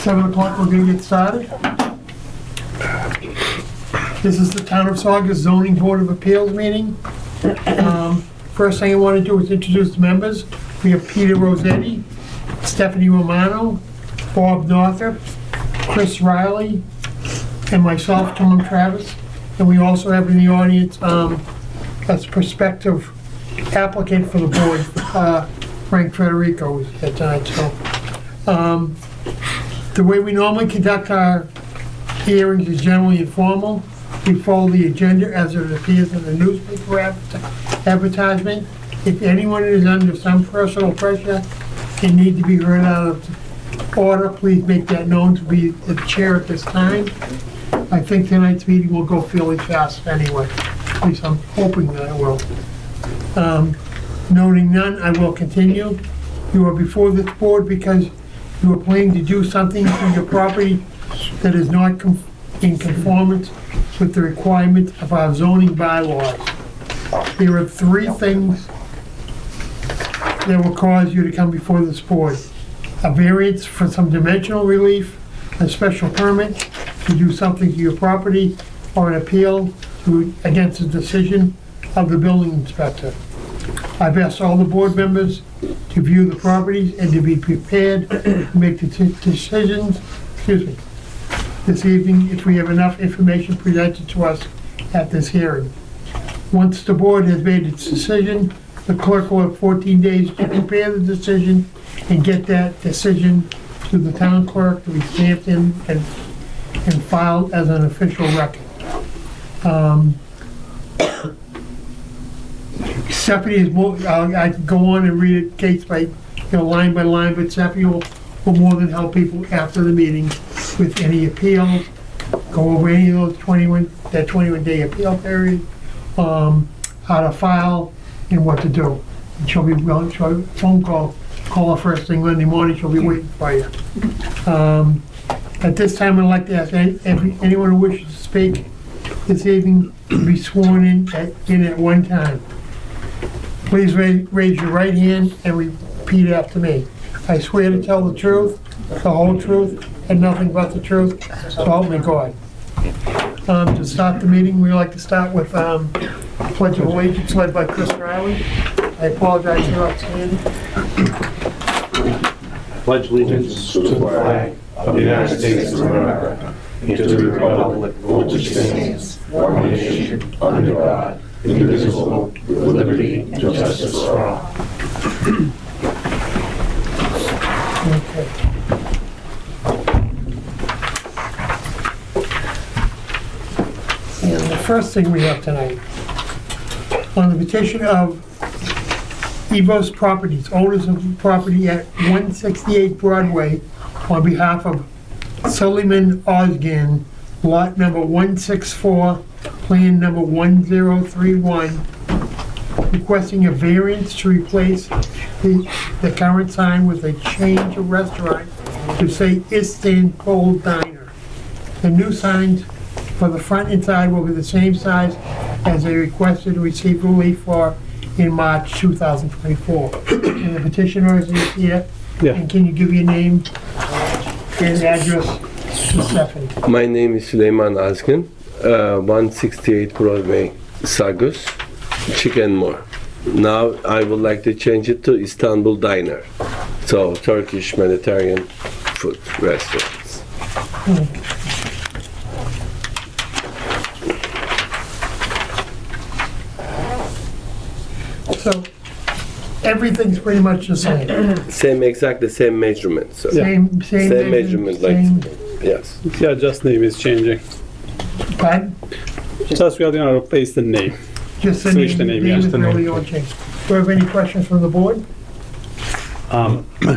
7 o'clock, we're gonna get started. This is the Town of Saugus Zoning Board of Appeals meeting. First thing I want to do is introduce the members. We have Peter Rossetti, Stephanie Romano, Bob Northup, Chris Riley, and myself, Tom Travis. And we also have in the audience, as prospective applicant for the board, Frank Federico is here tonight. So, the way we normally conduct our hearings is generally informal. We follow the agenda as it appears in the newspaper advertisement. If anyone is under some personal pressure and need to be heard out of order, please make that known to be the chair at this time. I think tonight's meeting will go fairly fast anyway. At least I'm hoping that it will. Noting none, I will continue. You are before this board because you are planning to do something to your property that is not in conformance with the requirements of our zoning bylaws. There are 3 things that will cause you to come before this board. A variance for some dimensional relief, a special permit to do something to your property, or an appeal against the decision of the building inspector. I've asked all the board members to view the properties and to be prepared to make the decisions, this evening if we have enough information presented to us at this hearing. Once the board has made its decision, the clerk will have 14 days to prepare the decision and get that decision to the town clerk to be stamped in and filed as an official record. Stephanie is I can go on and read it case by, line by line, but Stephanie will more than help people after the meeting with any appeals, go over any of those 21-day appeal period, how to file, and what to do. And she'll be willing to phone call her first thing Monday morning. She'll be waiting for you. At this time, I'd like to ask anyone who wishes to speak this evening to be sworn in at one time. Please raise your right hand and repeat after me. I swear to tell the truth, the whole truth, and nothing but the truth, so help me God. To start the meeting, we like to start with Pledge of Allegiance led by Chris Riley. I apologize for not standing. Pledge allegiance to the flag of the United States of America and to the republic for which it stands, one nation, under God, indivisible, with liberty and justice for all. Okay. And the first thing we have tonight, on the petition of Evos Properties, owners of property at 168 Broadway, on behalf of Suleiman Ozgan, lot number 164, plan number 1031, requesting a variance to replace the current sign with a change of restaurant to say Istanbul Diner. The new signs for the front and side will be the same size as they requested to receive relief for in March 2024. And the petitioner is here. Yeah. And can you give your name and address to Stephanie? My name is Süleyman Azgın, 168 Broadway, Saugus, Chicken-More. Now I would like to change it to Istanbul Diner, so Turkish Mediterranean food restaurants. So everything's pretty much the same. Exactly same measurement. So. Same measurement, yes. Yeah, just name is changing. Pardon? Just we are going to replace the name. Just the Switch the name, yes, is the really name. all changed. Do you have any questions from the board?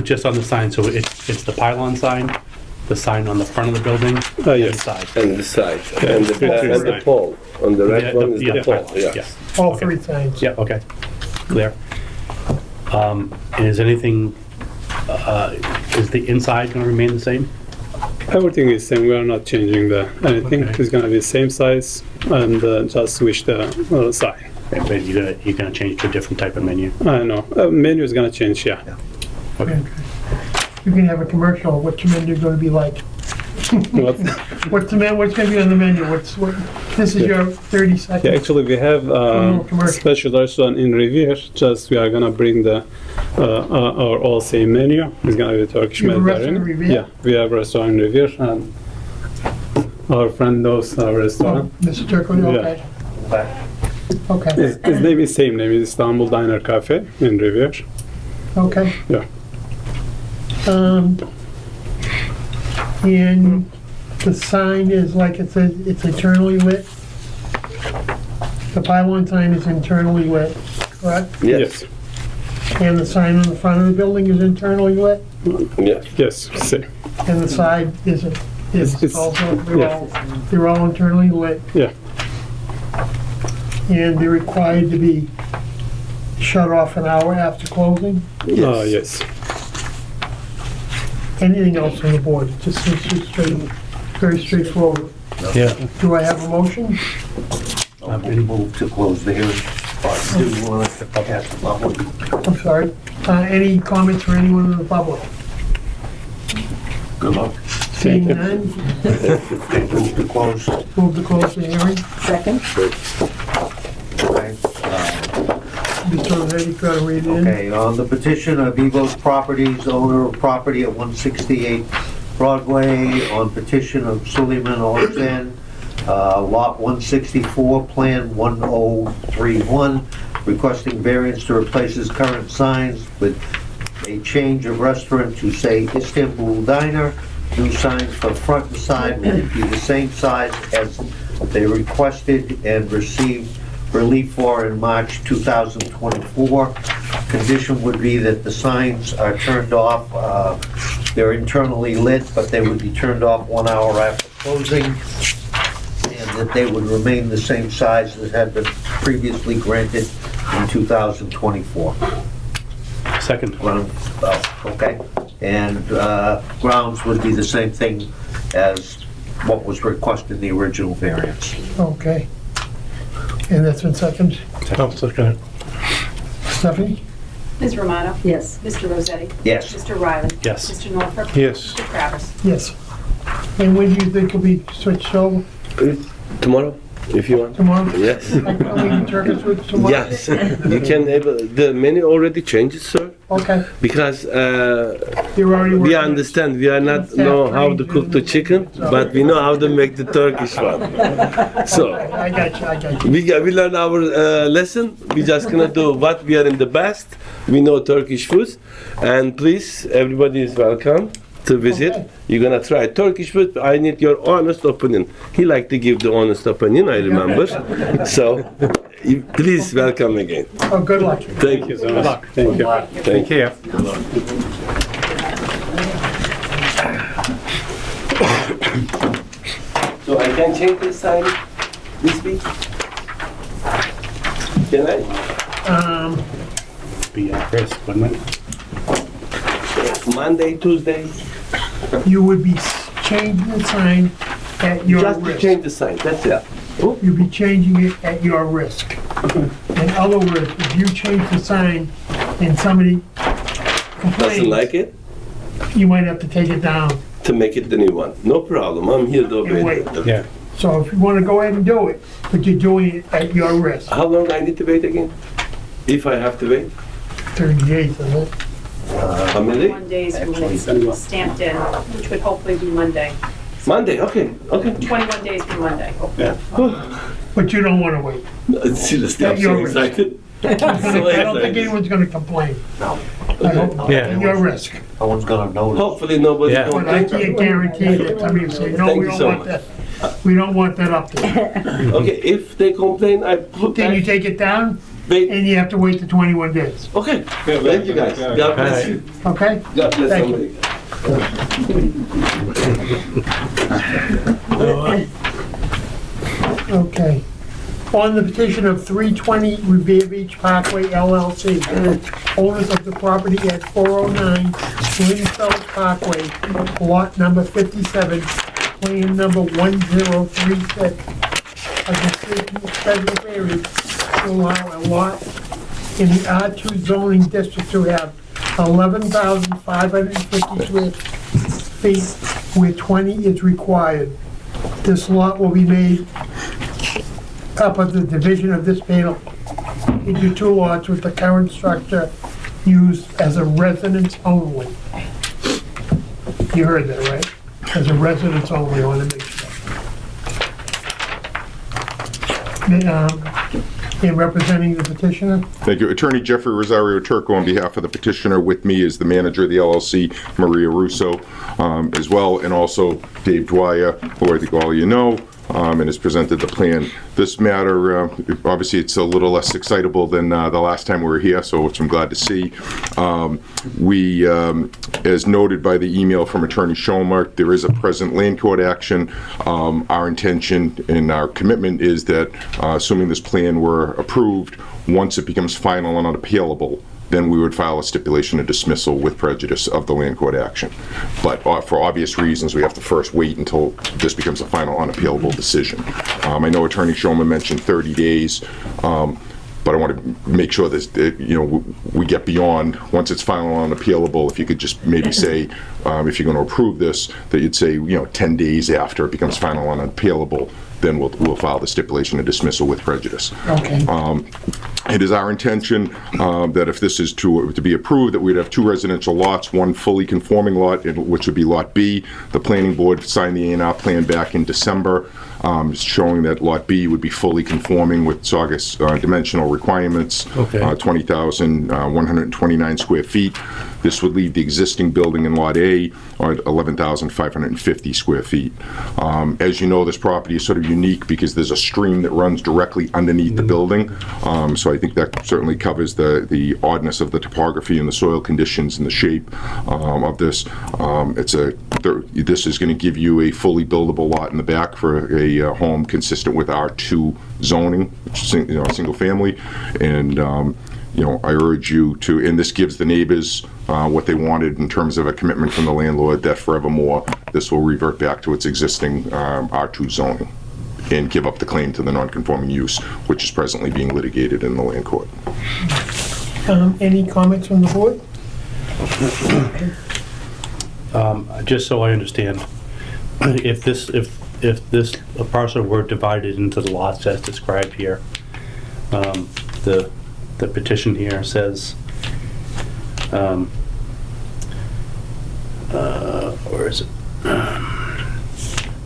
Just on the sign, so it's the pylon sign, the sign on the front of the building, and Yes. the side. And the side, Yeah, and it's the sign. pole. On the red one is the pole, pylons, yes. yeah. All Okay. 3 signs. Yeah, okay, clear. And is anything, is the inside gonna remain the same? Everything is same. We are not changing anything. Okay. It's going to be same size and just switch the sign. But you're gonna change to a different type of menu? I know. Menu is going to change, yeah. Okay. you can have a commercial, what's your menu gonna be like? What? What's gonna be on the menu? This is your 30 Yeah, seconds. actually, we have commercial. special restaurant in Revere. Just we are gonna bring the our all same menu. It's gonna be Turkish You have a Mediterranean. restaurant in Revere? Yeah, we have a restaurant in Revere, and our friend knows our Oh, restaurant. Mr. Turco, okay. Okay, His name is same name. It's Istanbul Diner Cafe in Revere. okay. Yeah. And the sign is like it says, it's internally lit? The pylon sign is internally lit, correct? Yes, And the sign on the front of the building is internally lit? yes. Yes. Same. And the side is It's- also, yeah. they're all internally lit? Yeah. And they're required to be shut off an hour after closing? Yes. Anything else on the board? Just seems to be very straightforward. Yeah. Do I have a motion? I've been moved to close the hearing. Do you want us to pass the public? I'm sorry. Any comments for anyone in the public? Good luck. Seeing you. none, Move to close. move to close the hearing. Second? Okay. Mr. Rossetti, try to read it in. Okay, on the petition of Evo's Properties, owner of property at 168 Broadway, on petition of Suleiman Olsen, lot 164, plan 1031, requesting variance to replace his current signs with a change of restaurant to say Istanbul Diner. New signs for front and side will be the same size as they requested and received relief for in March 2024. Condition would be that the signs are turned off. They're internally lit, but they would be turned off 1 hour after closing, and that they would remain the same size that had been previously granted in 2024. Second. Okay. And grounds would be the same thing as what was requested in the original variance. Okay. And that's been seconded. Second. Stephanie? Ms. Romano? Yes. Mr. Rossetti? Yes. Mr. Riley? Yes. Mr. Norfolk? Yes. Mr. Travis? Yes. And when do you think it'll be switched over? Tomorrow, if you want. Tomorrow? Yes. Are we in Turkish with tomorrow? Yes, you can have, the menu already changes, sir, Okay. because You're already we working. understand, we are not know how to cook the chicken, but we know how to make the Turkish one. So, I got you. we learn our lesson, we just gonna do what we are in the best, we know Turkish food, and please, everybody is welcome to visit. Okay. You're gonna try Turkish food, I need your honest opinion. He like to give the honest opinion, I remember. So, please welcome again. Oh, good luck. Thank you So much. Thank you. Thank you. So I can change the sign this week? Can I? Be first, wouldn't it? Monday, Tuesday? You would be changing the sign at your Just to risk. change the sign, that's it. You'd be changing it at your risk. In other words, if you change the sign and somebody Doesn't complains, like it? you might have to take it down. To make it the new one. No problem, I'm here to obey. wait. Yeah. So if you want to go ahead and do it, but you're doing it at your risk. How long I need to wait again? If I have to wait? 30 days, isn't it? How many days? 1 day from when it's stamped in, which would hopefully be Monday. Monday, okay. 21 days from Monday. But you don't want to wait. Seriously, I'm At your so risk. excited. I don't think anyone's going to complain. No. I hope, at your risk. No one's gonna notice. Hopefully nobody Yeah. But I can't guarantee that somebody will say, no, Thank we you don't so want much. that. We don't want that up there. Okay, if they complain, I put Then you take it down wait. and you have to wait the 21 days. Okay, thank you guys. God bless you. Okay? God bless Thank America. Okay. On the petition of 320 Revere Beach Parkway LLC, owners of the property at 409 Greenfield Parkway, lot number 57, plan number 1036, a decision of federal variance to allow a lot in the R2 zoning district to have 11,550 square feet where 20 is required. This lot will be made up of the division of this panel into 2 lots with the current structure used as a residence only. You heard that, right? As a residence only, I want to make sure. And representing the petitioner? Thank you. Attorney Jeffrey Rosario Turco on behalf of the petitioner. With me is the manager of the LLC, Maria Russo, as well, and also Dave Dwyer, who I think all you know, and has presented the plan. This matter, obviously, it's a little less excitable than the last time we were here, so which I'm glad to see. As noted by the email from Attorney Schomer, there is a present land court action. Our intention and our commitment is that, assuming this plan were approved, once it becomes final and unappealable, then we would file a stipulation of dismissal with prejudice of the land court action. But for obvious reasons, we have to first wait until this becomes a final unappealable decision. I know Attorney Schomer mentioned 30 days, but I want to make sure that, we get beyond, once it's final and unappealable, if you could just maybe say, if you're going to approve this, that you'd say, 10 days after it becomes final and unappealable, then we'll file the stipulation of dismissal with prejudice. Okay. It is our intention that if this is to be approved, that we'd have 2 residential lots, 1 fully conforming lot, which would be Lot B. The planning board signed the A&R plan back in December, showing that Lot B would be fully conforming with Saugus dimensional requirements, 20,129 square feet. This would leave the existing building in Lot A at 11,550 square feet. As you know, this property is sort of unique because there's a stream that runs directly underneath the building. So I think that certainly covers the oddness of the topography and the soil conditions and the shape of this. This is going to give you a fully buildable lot in the back for a home consistent with R2 zoning, which is, single family. And I urge you to, and this gives the neighbors what they wanted in terms of a commitment from the landlord that forevermore this will revert back to its existing R2 zoning and give up the claim to the non-conforming use, which is presently being litigated in the land court. Any comments from the board? Just so I understand, if this parcel were divided into the lots as described here, the petition here says, where is it?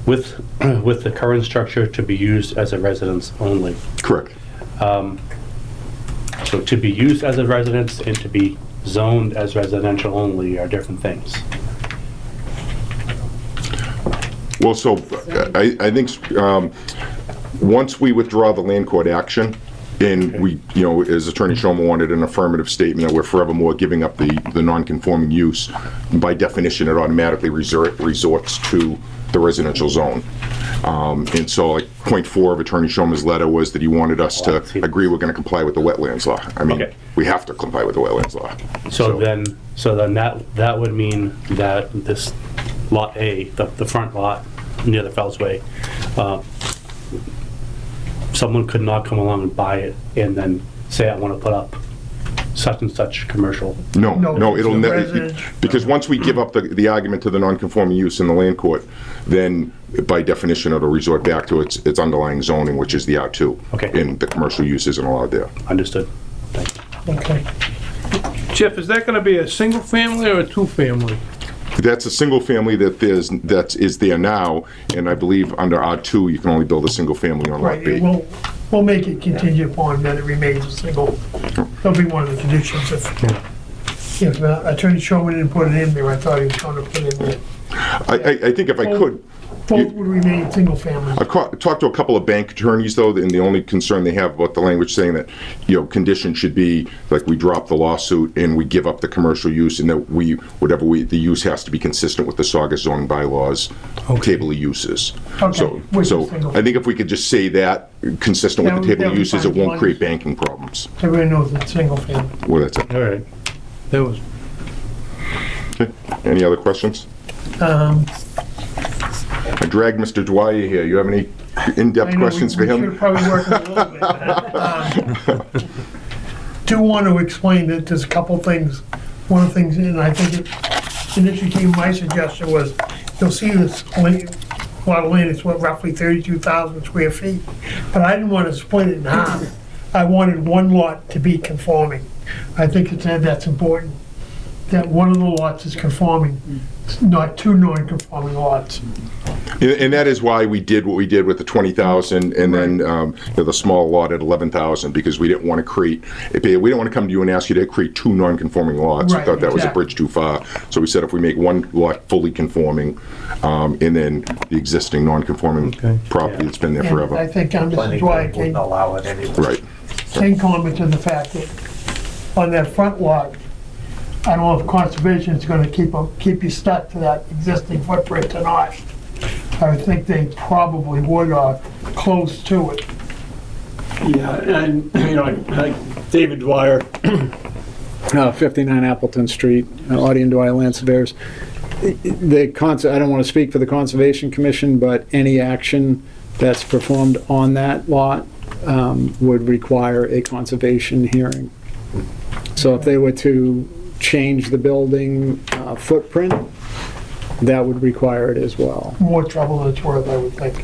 With the current structure to be used as a residence only. Correct. So to be used as a residence and to be zoned as residential only are different things. Well, so I think once we withdraw the land court action, and we, as Attorney Schomer wanted an affirmative statement that we're forevermore giving up the non-conforming use, by definition, it automatically resorts to the residential zone. And so, like, point 4 of Attorney Schomer's letter was that he wanted us to agree we're going to comply with the wetlands law. I mean, Okay. We have to comply with the wetlands law. So then that would mean that this Lot A, the front lot near the Fells Way, someone could not come along and buy it and then say, I want to put up such and such commercial. No, No, it'll it's a never, residential. because once we give up the argument to the non-conforming use in the land court, then by definition it'll resort back to its underlying zoning, which is the R2. Okay. And the commercial use isn't allowed there. Understood. Thank you. Okay. Jeff, is that gonna be a single family or a two-family? That's a single family that is there now, and I believe under R2 you can only build a single family on Lot Right, B. we'll make it contingent upon that it remains a single. That'll be one of the conditions if Attorney Schomer didn't put it in there, I thought he was gonna put it in there. I think if I could, Both would remain single family. I've talked to a couple of bank attorneys, though, and the only concern they have about the language saying that, condition should be, like, we drop the lawsuit and we give up the commercial use, and that the use has to be consistent with the Saugus zoning bylaws, table of uses. Okay, So which is single. I think if we could just say that, consistent with the table of That would be uses, it fine. won't create banking problems. Everybody knows it's single family. Well, that's it. All right. That was, Okay. Any other questions? I dragged Mr. Dwyer here. You have any in-depth questions for We him? should probably work a little bit. Do want to explain that there's a couple things one of the things, and I think it initially came, my suggestion was, you'll see this lot of land, it's what, roughly 32,000 square feet, but I didn't want to split it in half. I wanted one lot to be conforming. I think that's important, that one of the lots is conforming, not two non-conforming lots. And that is why we did what we did with the 20,000 and then the small lot at 11,000, because we didn't want to create, we didn't want to come to you and ask you to create two non-conforming lots. We Right, thought that was a exactly. bridge too far. So we said if we make one lot fully conforming, and then the existing non-conforming property that's been there And I forever. think Mrs. Dwyer came, allow it anyway. Right. same comment to the fact that on that front lot, I don't know if conservation is gonna keep you stuck to that existing footprint or not. I would think they probably would, close to it. Yeah, and, you know, like David Dwyer, 59 Appleton Street, Audie and Dwyer Land Surveyors. I don't want to speak for the Conservation Commission, but any action that's performed on that lot would require a conservation hearing. So if they were to change the building footprint, that would require it as well. More trouble than it's worth, I would think.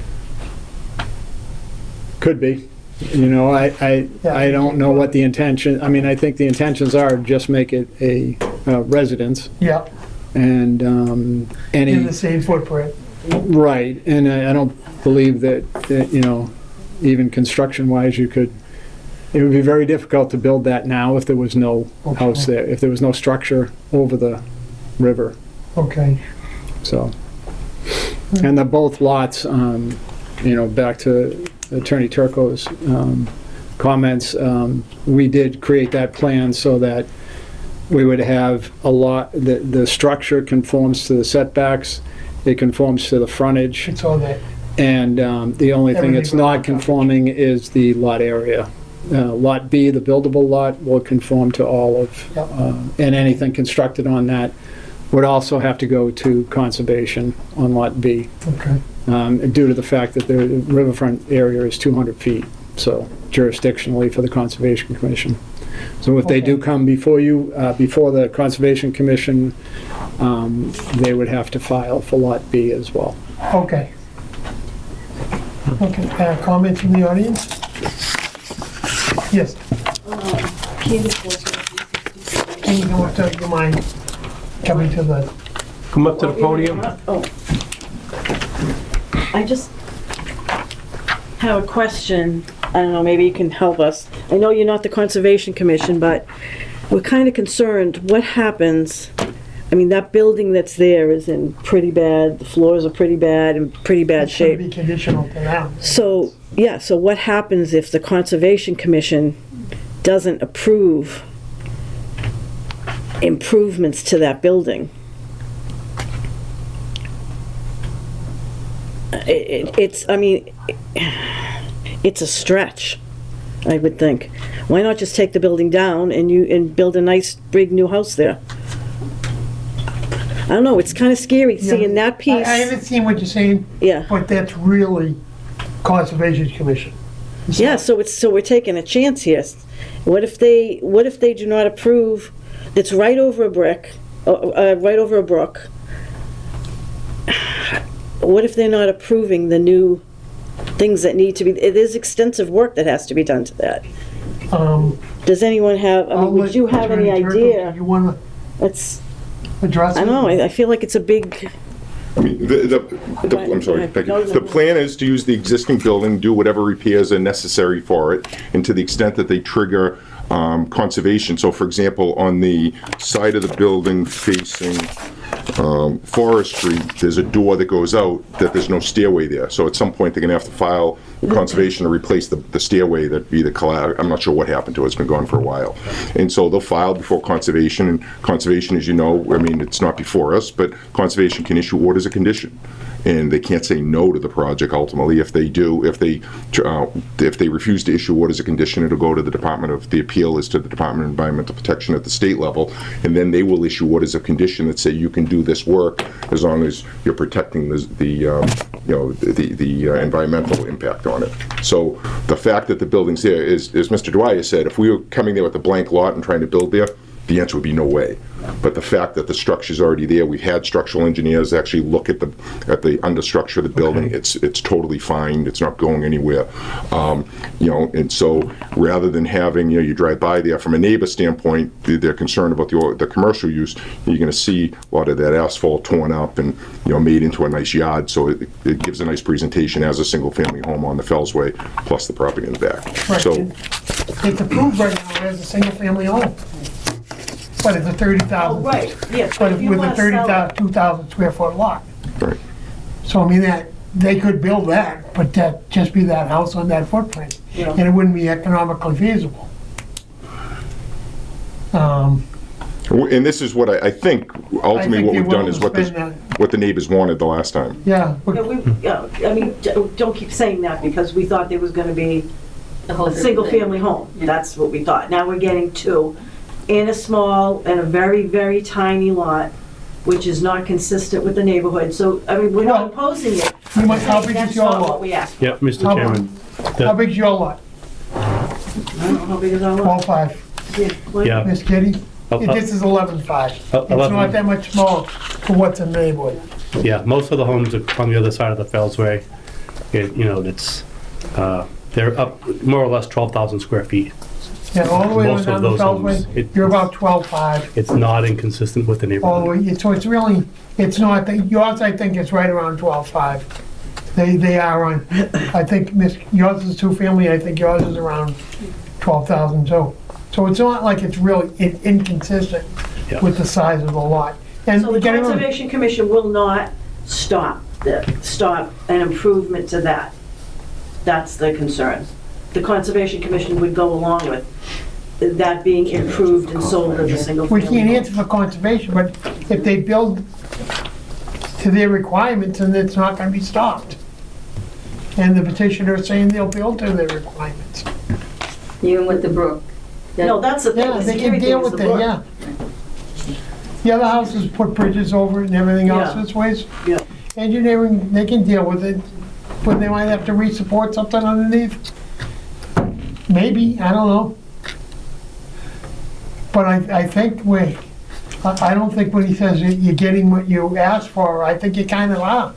Could be. You know, I don't know what the intention, I mean, I think the intentions are just make it a residence Yeah, and in any, the same footprint. right, and I don't believe that, you know, even construction-wise, it would be very difficult to build that now if there was no house there, if there was no structure over the river, Okay, so. And both lots, you know, back to Attorney Turco's comments, we did create that plan so that we would have a lot, the structure conforms to the setbacks, it conforms to the frontage, it's all that, and the only thing that's Everything not but conforming is the lot area. Lot B, the buildable lot, will conform to all of, Yep. and anything constructed on that would also have to go to conservation on Lot B, okay. due to the fact that the riverfront area is 200 feet, so jurisdictionally for the Conservation Commission. So if they do come before you, before the Conservation Commission, they would have to file for Lot B as well. Okay. Okay, comments from the audience? Yes, can you go up to your mind, coming to the, Come up to the podium. Oh. I just have a question. I don't know, maybe you can help us. I know you're not the Conservation Commission, but we're kind of concerned. What happens? I mean, that building that's there is in pretty bad, the floors are pretty bad, in pretty bad it's gonna shape. be conditional to them. So, yeah, so what happens if the Conservation Commission doesn't approve improvements to that building? It's, I mean, it's a stretch, I would think. Why not just take the building down and build a nice big new house there? I don't know, it's kind of scary seeing that piece. I understand what you're saying, Yeah, but that's really Conservation Commission. yeah, so we're taking a chance here. What if they do not approve, it's right over a brick, right over a brook. What if they're not approving the new things that need to be, there's extensive work that has to be done to that. Does anyone have, I mean, would you have any idea? You wanna It's, address it? I don't know, I feel like it's a big, I mean, I'm sorry, thank you. The plan is to use the existing building, do whatever repairs are necessary for it, and to the extent that they trigger conservation. So for example, on the side of the building facing Forest Street, there's a door that goes out that there's no stairway there. So at some point, they're gonna have to file with conservation to replace the stairway that either collapsed. I'm not sure what happened to it, it's been gone for a while. And so they'll file before conservation, and conservation, as you know, I mean, it's not before us, but conservation can issue orders of condition. And they can't say no to the project ultimately. If they do, if they refuse to issue orders of condition, it'll go to the the appeal is to the Department of Environmental Protection at the state level, and then they will issue orders of condition that say you can do this work as long as you're protecting the environmental impact on it. So the fact that the building's there is, as Mr. Dwyer said, if we were coming there with a blank lot and trying to build there, the answer would be no way. But the fact that the structure's already there, we've had structural engineers actually look at the understructure of the building. It's totally fine. It's not going anywhere. You know, and so rather than having, you know, you drive by there from a neighbor standpoint, they're concerned about the commercial use. You're going to see a lot of that asphalt torn up and, you know, made into a nice yard. So it gives a nice presentation as a single-family home on the Fellsway, plus the property in the back. Right. So It's approved right now as a single-family home. But it's a 30,000. Oh, right, yeah. But if you with a wanna sell it- 2,000 square foot lot. right. So I mean, that, they could build that, but that just be that house on that footprint. Yeah. And it wouldn't be economically feasible. And this is what I think ultimately what they're we've done willing is to what spend what the neighbors wanted the last time. Yeah, Yeah, I mean, don't keep saying that because we thought there was gonna be a single-family home. That's what we thought. Now we're getting two in a small and a very, very tiny lot, which is not consistent with the neighborhood. So, I mean, we're not Well, opposing it. you might- how big is That's your not lot? what we asked for. Yeah, Mr. How- Chairman. how big's your lot? I don't know how big is our lot. 12.5. Yeah. Miss Kitty? Oh, oh. This is 11.5. It's 11. not that much smaller for what's in the neighborhood. Yeah, most of the homes are on the other side of the Fellsway. You know, they're up more or less 12,000 square feet. Yeah, all the way on Most of down the those homes, Beltway, you're about 12.5. It's not inconsistent with the All the neighborhood. way, so it's really, it's not, yours I think is right around 12.5. They are on, I think yours is two-family, I think yours is around 12,000 too. So it's not like it's really inconsistent Yeah. with the size of the lot. And So the get it on- Conservation Commission will not stop an improvement to that. That's the concern. The Conservation Commission would go along with that being improved and sold as a single we family. can't answer for conservation, but if they build to their requirements, then it's not gonna be stopped. And the petitioner is saying they'll build to their requirements. Even with the brook. No, that's the thing, Yeah, the they can scary deal thing is with the it, brook. yeah. The other houses put bridges over it and everything else Yeah. this ways. Yeah. Engineering, they can deal with it, but they might have to re-support something underneath. Maybe, I don't know. But I think I don't think when he says you're getting what you asked for, I think you kind of are.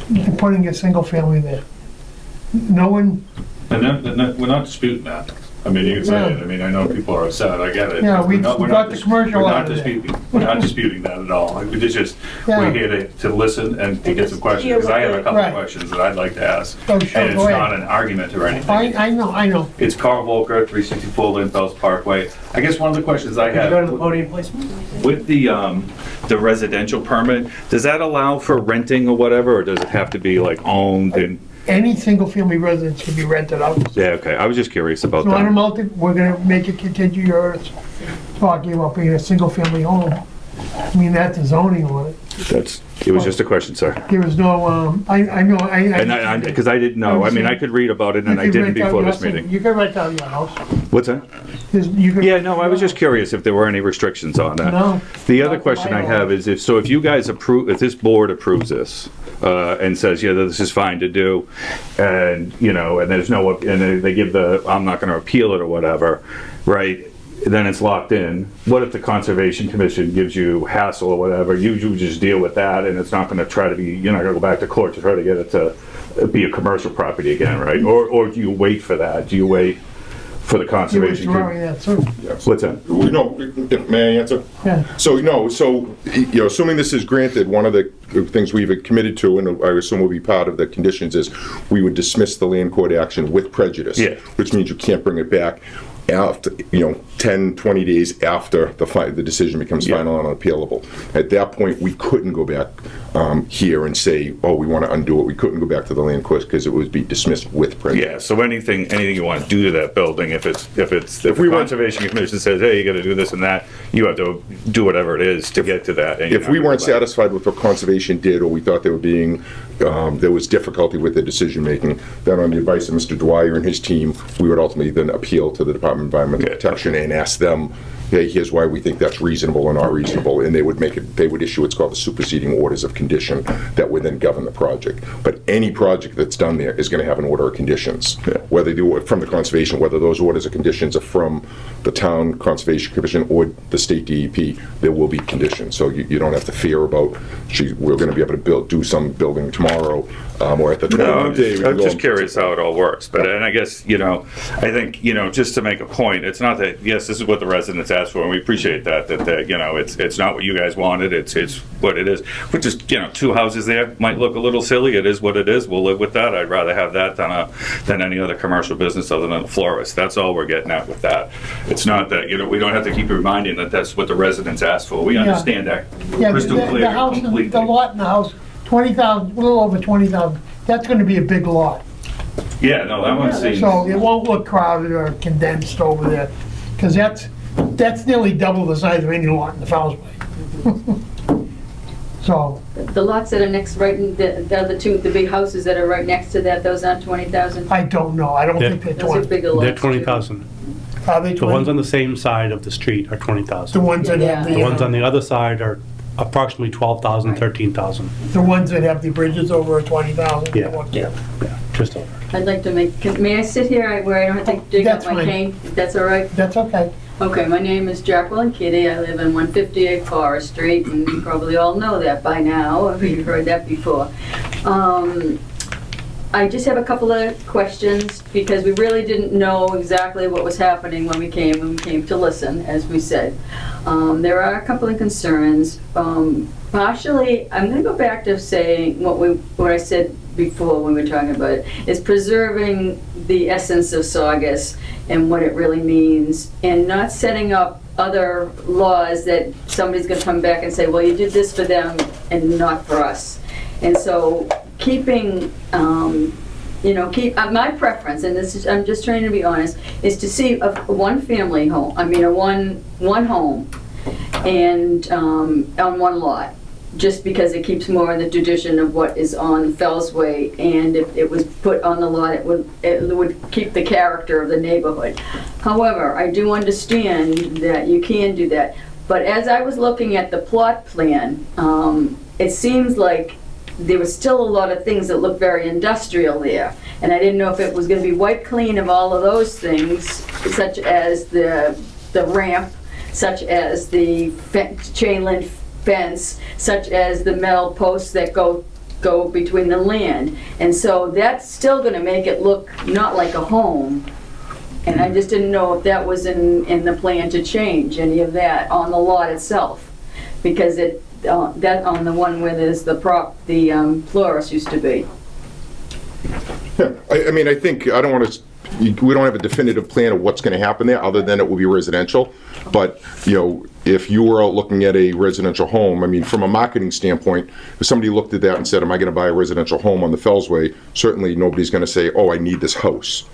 You're putting a single family there. No one, And we're not disputing that. I mean, you can say it. I mean, I know people are upset. I get it. Yeah, we We're not- we're got not the dis- commercial we're out not of it. disputing. We're not disputing that at all. It's just, Yeah. we're here to listen and to get some questions, because I have a couple Right. of questions that I'd like to ask. Oh, sure, And go it's ahead. not an argument or anything. I know. It's Carl Volker, 364 Lynn Fells Parkway. I guess one of the questions I have. Go to the podium, please. With the residential permit, does that allow for renting or whatever, or does it have to be like owned and? Any single family residence can be rented out. Yeah, okay, I was just curious about It's not a that. multi, we're gonna make it continue yours, talking about being a single family home. I mean, that's the zoning on it. It was just a question, sir. There was no, I know, And because I didn't know, I mean, I could read about it and I didn't before this meeting. You can rent out your house. What's that? You can- Yeah, no, I was just curious if there were any restrictions on that. No. The other Not question I my have is if you guys approve, if this board approves this, and says, yeah, this is fine to do, and, you know, and there's no, and they give I'm not gonna appeal it or whatever, right? Then it's locked in. What if the Conservation Commission gives you hassle or whatever? You just deal with that, and it's not gonna try to be, you're not gonna go back to court to try to get it to be a commercial property again, right? Or do you wait for that? Do you wait for the You're Conservation? withdrawing that too. What's that? No, may I answer? Yeah. So, no, you know, assuming this is granted, one of the things we've committed to, and I assume will be part of the conditions, is we would dismiss the land court action with prejudice. Yeah. Which means you can't bring it back after, 10, 20 days after the decision becomes Yeah. final and unappealable. At that point, we couldn't go back here and say, oh, we want to undo it. We couldn't go back to the land court because it would be dismissed with prejudice. Yeah, so anything you want to do to that building, if the we went- Conservation Commission says, hey, you gotta do this and that, you have to do whatever it is to get to that. and you're If not we gonna weren't go back. satisfied with what conservation did, or we thought there was difficulty with the decision-making, then on the advice of Mr. Dwyer and his team, we would ultimately then appeal to the Department of Environmental Yeah. Protection and ask them, hey, here's why we think that's reasonable or not reasonable, and they would issue what's called the superseding orders of condition that would then govern the project. But any project that's done there is going to have an order of conditions, whether they do it from the conservation, whether those orders of conditions are from the town conservation commission or the state DEP, there will be conditions. So you don't have to fear about, gee, we're going to be able to do some building tomorrow, or at the 12th day. I'm just curious how it all works, but, and I guess, I think, just to make a point, it's not that, yes, this is what the residents asked for, and we appreciate that, it's not what you guys wanted, it's what it is, which is, 2 houses there might look a little silly, it is what it is, we'll live with that. I'd rather have that than any other commercial business other than a florist. That's all we're getting at with that. It's not that, we don't have to keep reminding that that's what the residents asked for. We understand that crystal clear. The house, completely. the lot in the house, 20,000, a little over 20,000, that's gonna be a big lot. Yeah, no, that one seems. So it won't look crowded or condensed over there, because that's nearly double the size of any lot in the Fellsway. So, The lots that are next, right, in the other two, the big houses that are right next to that, those aren't 20,000? I don't know, I don't think they're Those are 20. bigger lots. They're 20,000. Are they The ones 20? on the same side of the street are The 20,000. ones that have Yeah. The ones on the, the other side are approximately 12,000, 13,000. the ones that have the bridges over are 20,000? Yeah, yeah, just over. I'd like to may I sit here where I don't have to dig up That's my fine. cane? If that's all right? That's okay. Okay, my name is Jacqueline Kitty. I live in 158 Forest Street, and you probably all know that by now, if you've heard that before. I just have a couple of questions, because we really didn't know exactly what was happening when we came to listen, as we said. There are a couple of concerns. Partially, I'm going to go back to saying what I said before when we were talking about it, is preserving the essence of Saugus and what it really means, and not setting up other laws that somebody's going to come back and say, well, you did this for them and not for us. And so keeping, my preference, and this is, I'm just trying to be honest, is to see a one-family home, one home, and on one lot, just because it keeps more in the tradition of what is on Fellsway, and if it was put on the lot, it would keep the character of the neighborhood. However, I do understand that you can do that, but as I was looking at the plot plan, it seems like there was still a lot of things that look very industrial there, and I didn't know if it was going to be wiped clean of all of those things, such as the ramp, such as the chain link fence, such as the metal posts that go between the land. And so that's still going to make it look not like a home. And I just didn't know if that was in the plan to change any of that on the lot itself, because that on the one where there's the florist used to be. Yeah, I think, we don't have a definitive plan of what's going to happen there, other than it will be residential. But, if you were out looking at a residential home, from a marketing standpoint, if somebody looked at that and said, am I going to buy a residential home on the Fellsway, certainly nobody's going to say, oh, I need this house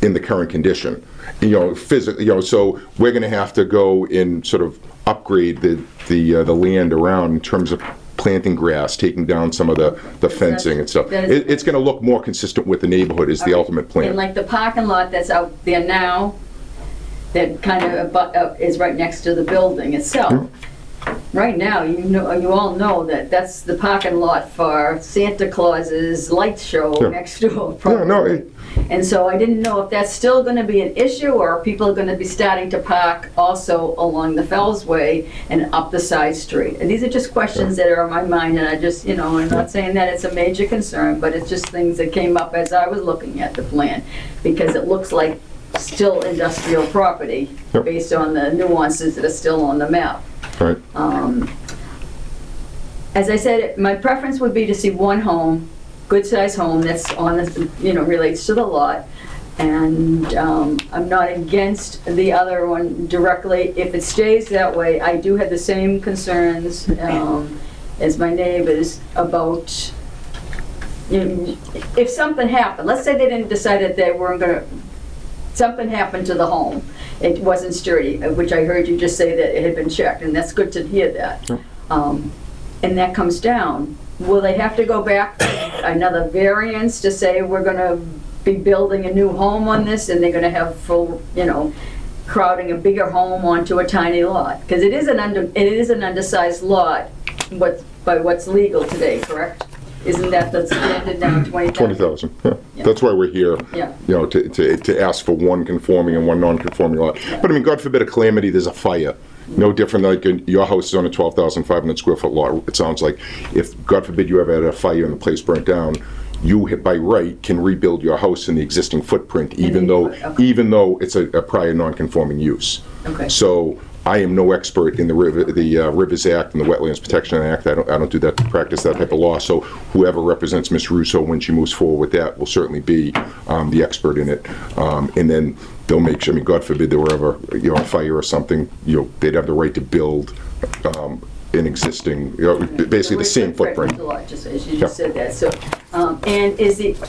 in the current condition. Physically, so we're going to have to go and sort of upgrade the land around in terms of planting grass, taking down some of the fencing and stuff. It's going to look more consistent with the neighborhood is the ultimate plan. And like the parking lot that's out there now, that kind of is right next to the building itself. Right now, you all know that that's the parking lot for Santa Claus's light show next door. Probably. And so I didn't know if that's still going to be an issue, or people are going to be starting to park also along the Fellsway and up the side street. And these are just questions that are on my mind, and I just, I'm not saying that it's a major concern, but it's just things that came up as I was looking at the plan, because it looks like still industrial property based on the nuances that are still on the map. Right. As I said, my preference would be to see one home, good-sized home that's on the, relates to the lot, and I'm not against the other one directly. If it stays that way, I do have the same concerns as my neighbors about if something happened. Let's say they didn't decide that they weren't going to. Something happened to the home. It wasn't sturdy, which I heard you just say that it had been checked, and that's good to hear that. And that comes down. Will they have to go back for another variance to say we're going to be building a new home on this, and they're going to have full, crowding a bigger home onto a tiny lot? Because it is an undersized lot. What by what's legal today, correct? Isn't that the standard now, 20,000? 20,000, yeah. Yeah. That's why we're here, Yeah. you know, to ask for one conforming and one non-conforming lot. But I mean, God forbid a calamity, there's a fire. No different, like your house is on a 12,500 square foot lot. It sounds like if, God forbid, you ever had a fire and the place burnt down, you, by right, can rebuild your house in the existing footprint, even though it's a prior non-conforming use. Okay. So I am no expert in the Rivers Act and the Wetlands Protection Act. I don't do that, practice that type of law. So whoever represents Ms. Russo when she moves forward with that will certainly be the expert in it. And then they'll make sure, I mean, God forbid there were ever, you know, a fire or something, you know, they'd have the right to build an existing, you know, basically the same footprint. Just as you just said that. So, and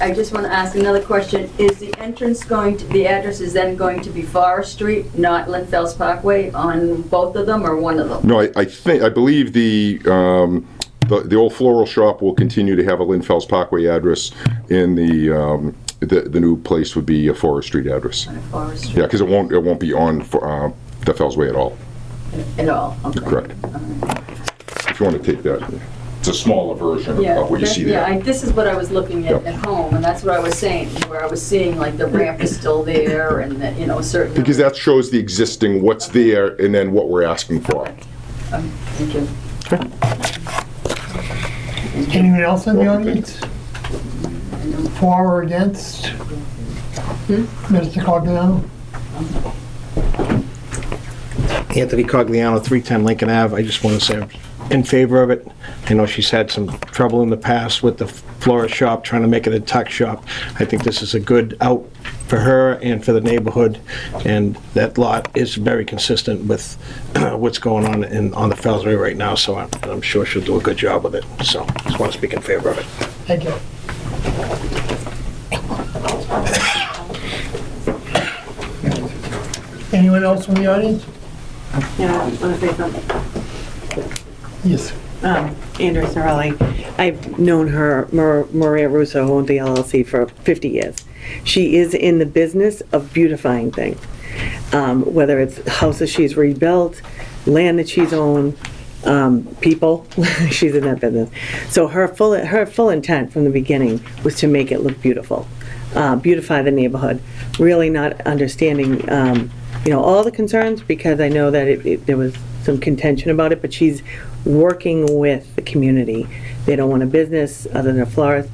I just want to ask another question. Is the entrance the address is then going to be Forest Street, not Linfells Parkway, on both of them or one of them? No, I believe the old floral shop will continue to have a Linfells Parkway address, in the new place would be a Forest Street address. On Forest Street? Yeah, because it won't be on the Fells Way at all. At all? Okay. Correct. If you want to take that, it's a smaller version of what you see there. Yeah, this is what I was looking at at home, and that's what I was saying, where I was seeing like the ramp is still there, and that, you know, certain. Because that shows the existing, what's there, and then what we're asking for. Thank you. Anyone else in the audience? For or against? Mr. Cogliano? Anthony Cogliano, 310 Lincoln Ave. I just want to say I'm in favor of it. I know she's had some trouble in the past with the florist shop, trying to make it a tuck shop. I think this is a good out for her and for the neighborhood, and that lot is very consistent with what's going on on the Fellsway right now, so I'm sure she'll do a good job with it. So just want to speak in favor of it. Thank you. Anyone else from the audience? Yeah, I want to say something. Yes. Andrea Sorelli. I've known her, Maria Russo, who owned the LLC for 50 years. She is in the business of beautifying things, whether it's houses she's rebuilt, land that she's owned, people. She's in that business. So her full intent from the beginning was to make it look beautiful, beautify the neighborhood. Really not understanding, you know, all the concerns, because I know that there was some contention about it, but she's working with the community. They don't want a business other than a florist.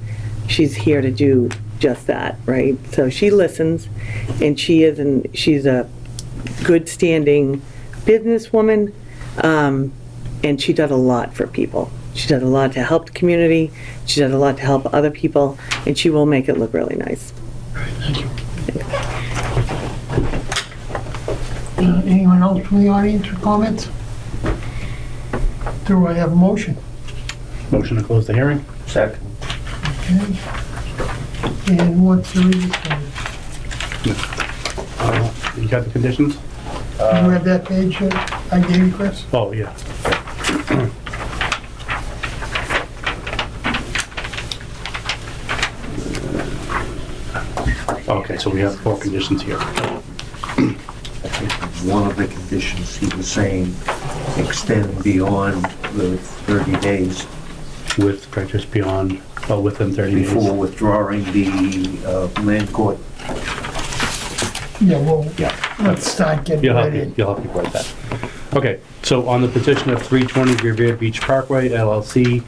She's here to do just that, right? So she listens, and she's a good standing businesswoman, and she does a lot for people. She does a lot to help the community. She does a lot to help other people, and she will make it look really nice. Thank you. Anyone else from the audience for comments? Do I have a motion? Motion to close the hearing? Second. Okay. And what's the reason? You got the conditions? Do you have that page I gave you, Chris? Oh, yeah. Okay, so we have 4 conditions here. One of the conditions he was saying extend beyond the 30 days. With purchase beyond, within 30 days. Before withdrawing the land court. Yeah, well, Yeah. let's start getting You'll ready. help me write that. Okay, so on the petition of 320 Revere Beach Parkway LLC,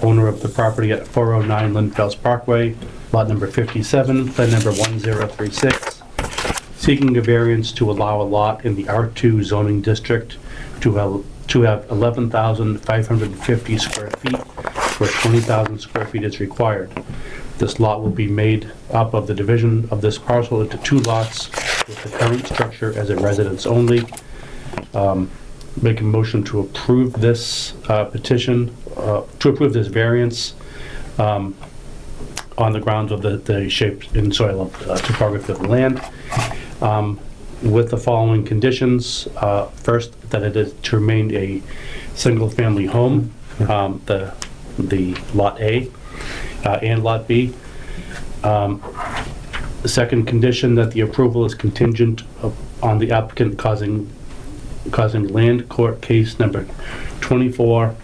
owner of the property at 409 Linfells Parkway, lot number 57, plan number 1036, seeking a variance to allow a lot in the R2 zoning district to have 11,550 square feet, where 20,000 square feet is required. This lot will be made up of the division of this parcel into 2 lots with the current structure as a residence only. Make a motion to approve this petition, to approve this variance on the grounds of the shape and soil of topography of the land, with the following conditions. First, that it is to remain a single-family home, the Lot A and Lot B. The second condition, that the approval is contingent on the applicant causing land court case number 24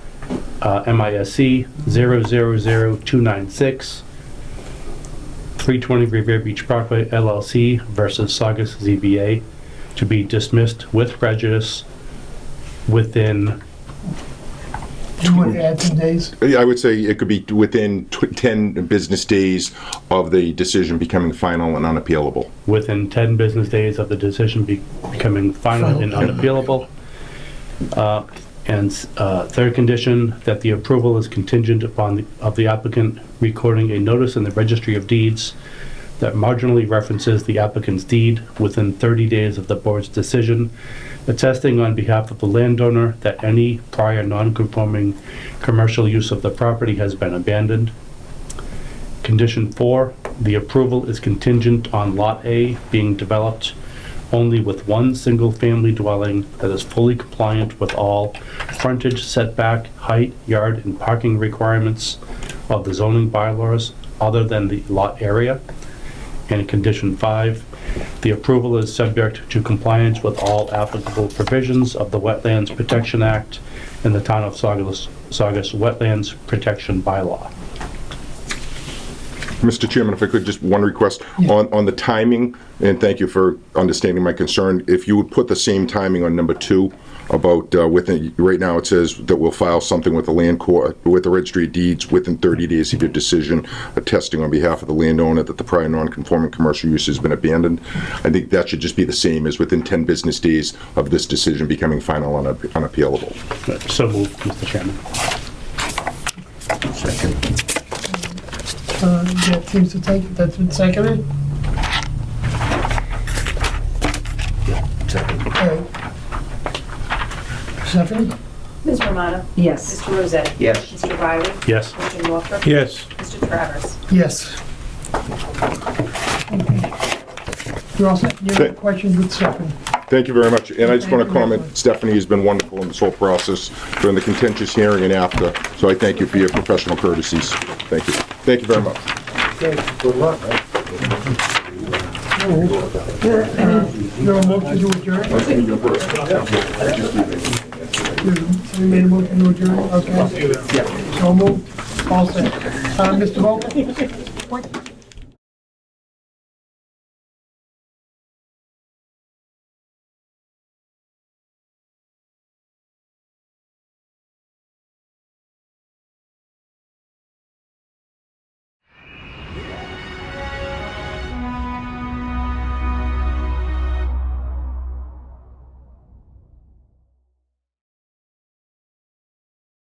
MISC 000296, 320 Revere Beach Parkway LLC versus Saugus ZBA, to be dismissed with prejudice within, You want to add some days? I would say it could be within 10 business days of the decision becoming final and unappealable. within 10 business days of the decision becoming final and unappealable. And third condition, that the approval is contingent upon the applicant recording a notice in the registry of deeds that marginally references the applicant's deed within 30 days of the board's decision, attesting on behalf of the landowner that any prior non-conforming commercial use of the property has been abandoned. Condition 4, the approval is contingent on Lot A being developed only with one single-family dwelling that is fully compliant with all frontage, setback, height, yard, and parking requirements of the zoning bylaws other than the lot area. And condition 5, the approval is subject to compliance with all applicable provisions of the Wetlands Protection Act and the Town of Saugus Wetlands Protection Bylaw. Mr. Chairman, if I could, just one request on the timing, and thank you for understanding my concern. If you would put the same timing on number 2 about within, right now it says that we'll file something with the land court, with the registry of deeds within 30 days of your decision, attesting on behalf of the landowner that the prior non-conforming commercial use has been abandoned. I think that should just be the same as within 10 business days of this decision becoming final and unappealable. So moved, Mr. Chairman. That seems to take it. That's been seconded? Okay. Stephanie? Ms. Romano? Yes. Mr. Rosetti? Yes. Mr. Riley? Yes. Mr. Northrup? Yes. Mr. Travers? Yes. You're all set? You have any questions with Stephanie? Thank you very much. And I just want to comment, Stephanie has been wonderful in this whole process during the contentious hearing and after. So I thank you for your professional courtesies. Thank you. Thank you very much. Good luck. You're a motion to adjourn? You made a motion to adjourn? Okay. So moved. All set. Mr. Volker? What?